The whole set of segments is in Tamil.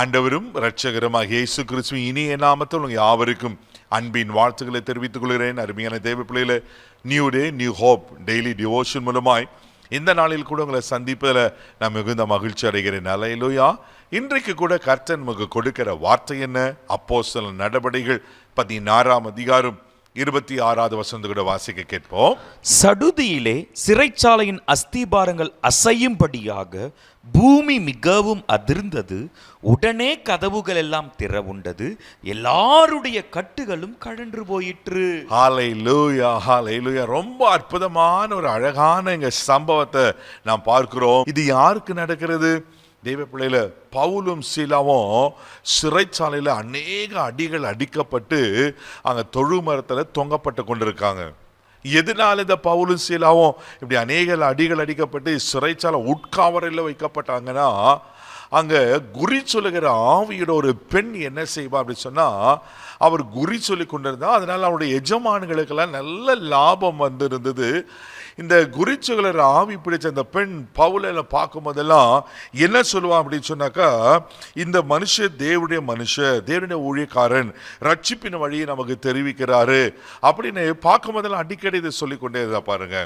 ஆண்டவரும் இரட்சகருமாகிய இயேசு கிறிஸ்துவின் இனிய நாமத்தில் யாவருக்கும் அன்பின் வாழ்த்துக்களை தெரிவித்துக் கொள்கிறேன். அருமையான தேவ பிள்ளைகளே, new day new hope daily devotion மூலமாய் இந்த நாளில் கூட உங்களை சந்திப்பதில் நான் மிகுந்த மகிழ்ச்சி அடைகிறேன். அல்லேலூயா. இன்றைக்கு கூட கர்த்தர் நமக்கு கொடுக்கிற வார்த்தை என்ன? அப்போஸ்தலர் நடபடிகள் 16ஆம் அதிகாரம் 26வது வசனத்தை கூட வாசிக்க கேட்போம். சடுதியிலே சிறைச்சாலையின் அஸ்திபாரங்கள் அசையும்படியாக பூமி மிகவும் அதிர்ந்தது. உடனே கதவுகள் எல்லாம் திறவுண்டது, எல்லாருடைய கட்டுகளும் கழன்று போயிற்று. ஹல்லேலூயா, ஹல்லேலூயா. ரொம்ப அற்புதமான ஒரு அழகான இங்க சம்பவத்தை நாம் பார்க்கிறோம். இது யாருக்கு நடக்கிறது? தெய்வ பிள்ளையில பவுலும் சீலாவும் சிறைச்சாலையில் அநேக அடிகள் அடிக்கப்பட்டு அங்கே தொழு மரத்தில் தொங்கப்பட்டு கொண்டிருக்காங்க. எதனால இந்த பவுலும் சீலாவும் இப்படி அநேக அடிகள் அடிக்கப்பட்டு சிறைச்சாலை உட்காவறையில் வைக்கப்பட்டாங்கன்னா, அங்கே குறி சொல்லுகிற ஆவியோட ஒரு பெண் என்ன செய்வா அப்படின்னு சொன்னால், அவர் குறி சொல்லி கொண்டிருந்தா. அதனால் அவருடைய எஜமான்களுக்கெல்லாம் நல்ல லாபம் வந்து இருந்தது. இந்த குறிச்சுகளர் ஆவி பிடிச்ச அந்த பெண் பவுல பார்க்கும் போதெல்லாம் என்ன சொல்லுவான் அப்படின்னு சொன்னாக்கா, இந்த மனுஷன் தேவனுடைய ஊழியக்காரன், ரட்சிப்பின் வழியை நமக்கு தெரிவிக்கிறாரு அப்படின்னு பார்க்கும் போதெல்லாம் அடிக்கடி இதை சொல்லிக்கொண்டே இருந்தா பாருங்க.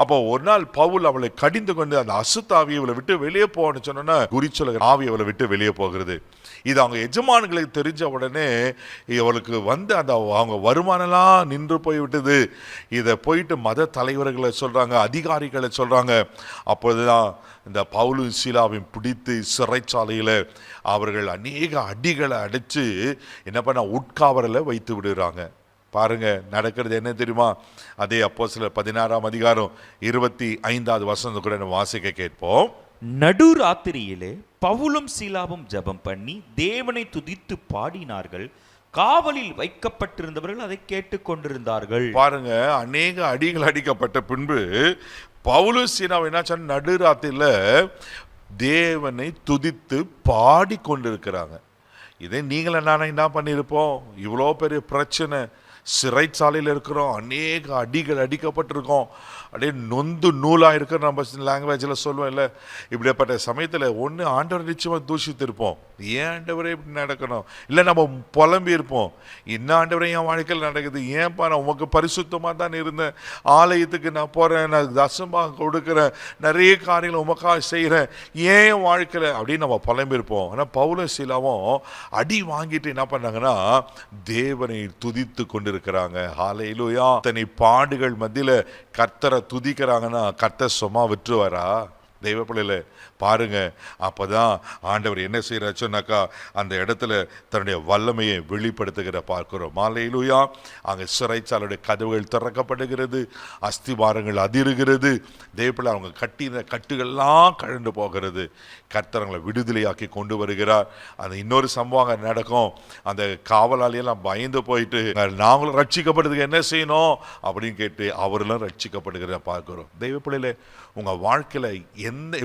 அப்போ ஒரு நாள் பவுல் அவளை கடிந்து கொண்டு அந்த அசுத்தாவியை இவளை விட்டு வெளியே போன்னு சொன்னோன்னா, குறிச்சொல்லுகிற ஆவி அவளை விட்டு வெளியே போகிறது. இது அவங்க எஜமான்களுக்கு தெரிஞ்ச உடனே இவளுக்கு வந்து அந்த அவங்க வருமானம்லாம் நின்று போய் விட்டது. இதை போயிட்டு மத தலைவர்களை சொல்றாங்க, அதிகாரிகளை சொல்றாங்க. அப்போதுதான் இந்த பவுலும் சீலாவையும் பிடித்து சிறைச்சாலையில் அவர்கள் அநேக அடிகளை அடித்து என்ன பண்ண உட்காவரில் வைத்து விடுறாங்க. பாருங்க, நடக்கிறது என்ன தெரியுமா? அதே அப்போஸ்தலர் 16ஆம் அதிகாரம் 25வது வசனத்தை கூட நம்ம வாசிக்க கேட்போம். நடுராத்திரியிலே பவுலும் சீலாவும் ஜெபம் பண்ணி தேவனை துதித்து பாடினார்கள். காவலில் வைக்கப்பட்டிருந்தவர்கள் அதை கேட்டுக்கொண்டிருந்தார்கள். பாருங்க, அநேக அடிகள் அடிக்கப்பட்ட பின்பு பவுலும் சீலாவும் என்ன நடுராத்திரியில தேவனை துதித்து பாடி கொண்டிருக்கிறாங்க. இதே நீங்கள நானே என்ன பண்ணியிருப்போம்? இவ்வளோ பெரிய பிரச்சனை, சிறைச்சாலையில் இருக்கிறோம், அநேக அடிகள் அடிக்கப்பட்டிருக்கோம், அப்படியே நொந்து நூலாக இருக்கிற நம்ம லாங்குவேஜில் சொல்லுவோம் இல்லை. இப்படிப்பட்ட சமயத்தில் ஒன்று ஆண்டவர் நிச்சயமாக தூஷித்திருப்போம். ஏன் ஆண்டவரே இப்படி நடக்கணும்? இல்லை நம்ம புலம்பி இருப்போம், என்ன ஆண்டவரே என் வாழ்க்கையில் நடக்குது? ஏன்ப்பா நான் உமக்கு பரிசுத்தமாக தான் இருந்தேன், ஆலயத்துக்கு நான் போகிறேன், நான் தசமாக கொடுக்குறேன், நிறைய காரியங்களை உமக்காக செய்கிறேன், ஏன் என் வாழ்க்கையில் அப்படின்னு நம்ம புலம்பி இருப்போம். ஆனால் பவுலும் சீலாவும் அடி வாங்கிட்டு என்ன பண்ணாங்கன்னா தேவனை துதித்து கொண்டிருக்கிறாங்க. ஹல்லேலூயா. தன்னை பாடுகள் மத்தியில் கர்த்தரை துதிக்கிறாங்கன்னா கர்த்தர் சும்மா விட்டுருவாரா? தெய்வ பிள்ளையில பாருங்க. அப்பதான் ஆண்டவர் என்ன செய்யறாரு சொன்னாக்கா, அந்த இடத்துல தன்னுடைய வல்லமையை வெளிப்படுத்துகிற பார்க்கிறோம். ஹல்லேலூயா. அங்கே சிறைச்சாலையுடைய கதவுகள் திறக்கப்படுகிறது, அஸ்திபாரங்கள் அதிருகிறது. தெய்வ பிள்ளை அவங்க கட்டின கட்டுகள்லாம் கழண்டு போகிறது. கர்த்தரங்களை விடுதலையாக்கி கொண்டு வருகிறார். அந்த இன்னொரு சம்பவம் நடக்கும். அந்த காவலாளியெல்லாம் பயந்து போயிட்டு நாங்களும் ரட்சிக்கப்படுறதுக்கு என்ன செய்யணும் அப்படின்னு கேட்டு அவரெல்லாம் ரட்சிக்கப்படுகிறத பார்க்கிறோம். தெய்வ பிள்ளையில உங்க வாழ்க்கையில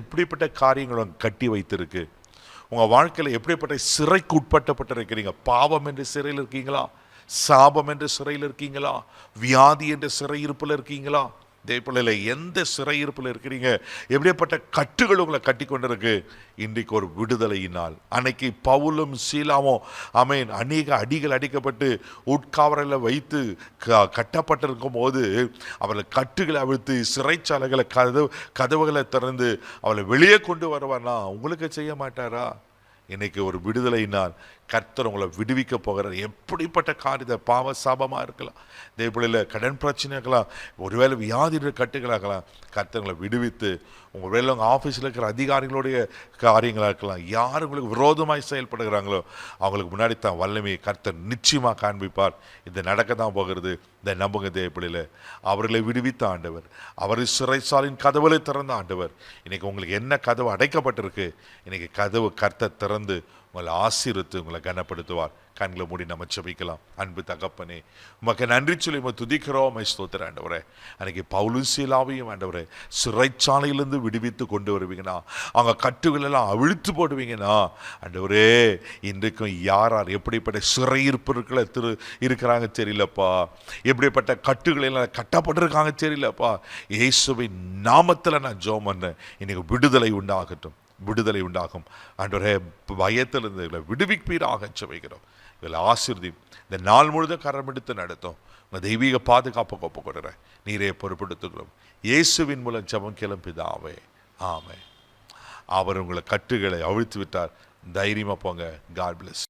எப்படிப்பட்ட காரியங்களும் கட்டி வைத்திருக்கு? உங்க வாழ்க்கையில எப்படிப்பட்ட சிறைக்கு உட்பட்டப்பட்டிருக்கிறீங்க? பாவம் என்ற சிறையில் இருக்கீங்களா? சாபம் என்ற சிறையில் இருக்கீங்களா? வியாதி என்ற சிறையிருப்பில் இருக்கீங்களா? தேவப்பிள்ளையில எந்த சிறையிருப்பில் இருக்கிறீங்க? எப்படிப்பட்ட கட்டுகள் உங்களை கட்டி கொண்டிருக்கு? இன்றைக்கு ஒரு விடுதலையினால். அன்னைக்கு பவுலும் சீலாவும் ஆமென் அநேக அடிகள் அடிக்கப்பட்டு உட்காவறையில் வைத்து கட்டப்பட்டிருக்கும் போது அவளை கட்டுகளை அவிழ்த்து சிறைச்சாலைகளை கதவுகளை திறந்து அவளை வெளியே கொண்டு வருவார்னா உங்களுக்கு செய்ய மாட்டாரா? இன்னைக்கு ஒரு விடுதலையினால் கர்த்தர் உங்களை விடுவிக்க போகிறார். எப்படிப்பட்ட காரியத்தை, பாவ சாபமாக இருக்கலாம், தேவப்பிள்ளையில் கடன் பிரச்சனை இருக்கலாம், ஒருவேளை வியாதியோட கட்டுகளாகலாம், கர்த்தர்களை விடுவித்து உங்கள் வேலை உங்கள் ஆஃபீஸில் இருக்கிற அதிகாரிகளுடைய காரியங்களாக இருக்கலாம், யார் உங்களுக்கு விரோதமாய் செயல்படுகிறாங்களோ அவங்களுக்கு முன்னாடி தான் வல்லமையை கர்த்தர் நிச்சயமாக காண்பிப்பார். இது நடக்க தான் போகிறது. இந்த நம்புங்க தேவப்பிள்ளையில் அவர்களை விடுவித்த ஆண்டவர், அவர் சிறைச்சாலின் கதவுகளை திறந்த ஆண்டவர். இன்னைக்கு உங்களுக்கு என்ன கதவு அடைக்கப்பட்டிருக்கு, இன்னைக்கு கதவு கர்த்தர் திறந்து உங்களை ஆசீர்வதித்து உங்களை கனப்படுத்துவார். கண்களை மூடி நம்ம ஜெபிக்கலாம். அன்பு தகப்பனே, உமக்கு நன்றி சொல்லி துதிக்கிறோம், ஸ்தோத்திரம் ஆண்டவரே. அன்னைக்கு பவுலும் சீலாவையும் ஆண்டவரே சிறைச்சாலையிலிருந்து விடுவித்து கொண்டு வருவீங்கன்னா, அவங்க கட்டுகள் எல்லாம் அவிழ்த்து போடுவீங்கன்னா ஆண்டவரே, இன்றைக்கும் யார் யார் எப்படிப்பட்ட சிறையிருப்பிற்குள்ள இருக்கிறாங்க தெரியலப்பா, எப்படிப்பட்ட கட்டுகள் எல்லாம் கட்டப்பட்டிருக்காங்க தெரியலப்பா. இயேசுவின் நாமத்தில் நான் ஜெபம் பண்ணேன், இன்னைக்கு விடுதலை உண்டாகட்டும். விடுதலை உண்டாகும். ஆண்டவரே, பயத்திலிருந்து இவர்களை விடுவிப்பீராக ஜெபிக்கிறோம். இவர்களை ஆசீர்வதி. இந்த நாள் முழுதும் கரம் எடுத்து நடத்தும். உங்கள் தெய்வீக பாதுகாப்பு ஒப்பு கொடுக்கிறேன். நீரே பொறுப்படுத்துகிறோம். இயேசுவின் மூலம் ஜெபம் கேளும் பிதாவே, ஆமென். அவர் உங்களை கட்டுகளை அவிழ்த்து விட்டார். தைரியமா போங்க. God plus.